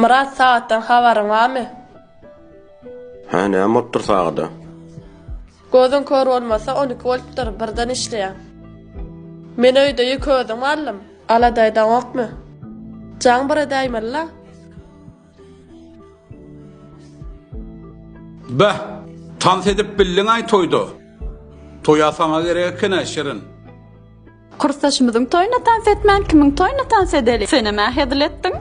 Murat saatdan habarın varmy? Ha, näme otdur sagda? Gözün kör olmasa 12 voltdur birden işleýär. Men öýde ýöködüm allym. Aladaydan okmy? Jaň bir daýmalla. Bah, tans edip bildin ay toydu. Toya sana gerekene şirin. Kursaşymyzyň toýuna tans etmän kimiň toýuna tans edeli? Seni mä hediletdiň?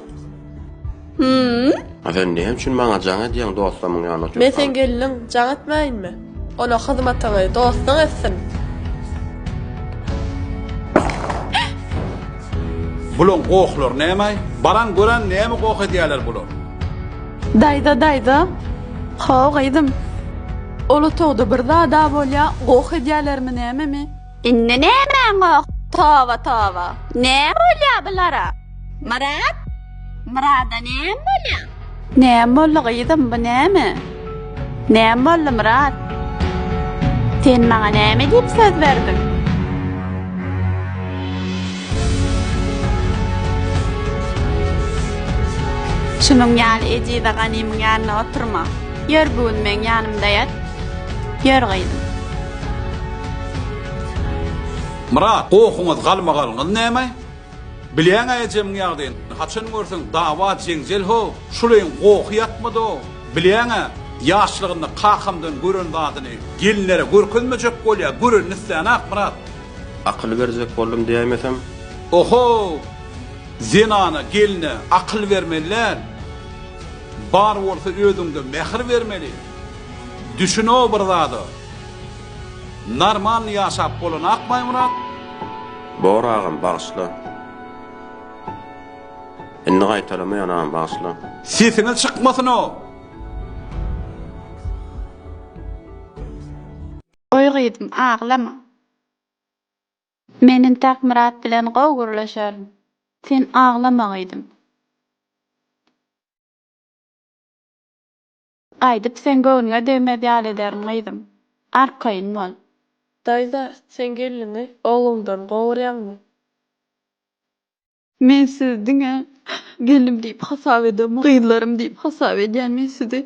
Sen näme üçin maňa jaň edýän dostlamyň ýanyna oturýan? Men sen gelin jaň etmäýinmi? Ona hyzmatyny dostun etsin. Bulun qoğlar näme? Baran gören näme qoğ edýärler bular? Dayda. Haw gaýdym. Ola togda bir zada bolýa, goh edýärlermi näme? Inne näme goh? Tava. Näme bolýa bulara? Murada näme bolýa? Näme bolýa gaýdym bu näme? Näme boldy Murad? Sen maňa näme diýip söz berdiň? Şunun ýaly ejide ganymyň ýanyna oturma. Yer bugün men ýanymda ýat. Yer gaýdym. Murat, qoğuňyz galmagalyňyz näme? Bilýän aýjamyň ýagdaýyn, haçan görseň dawa jeňjel ho, şuleýin qoğu ýatmady. Bilýän ýaşlygynda qahamdan gören zadyny gelinlere görkezmejek bolýar, gören nisdanak Murat. Akyl berjek boldum diýmesem. Oho! Zinana geline akyl vermeliler. Bar bolsa ödüňde mehir vermeli. Düşün o bir zady. Normal ýaşap bolan akmay Murat. Boragym bagyşla. Indi gaýtalamaýan bagyşla. Sesine çykmasyn o. Oy gaýdym, aglama. Menin tak Murat bilen gowgurlaşarym. Sen aglama gaýdym. Aýdyp sen göwnüňe döwme diýal ederim gaýdym. Arkaýyn bol. Dayda sen gelini oğlundan gowurýanmy? Men sizdiňe gelim diýip hasap edem, gyýlarym diýip hasap edýän men sizi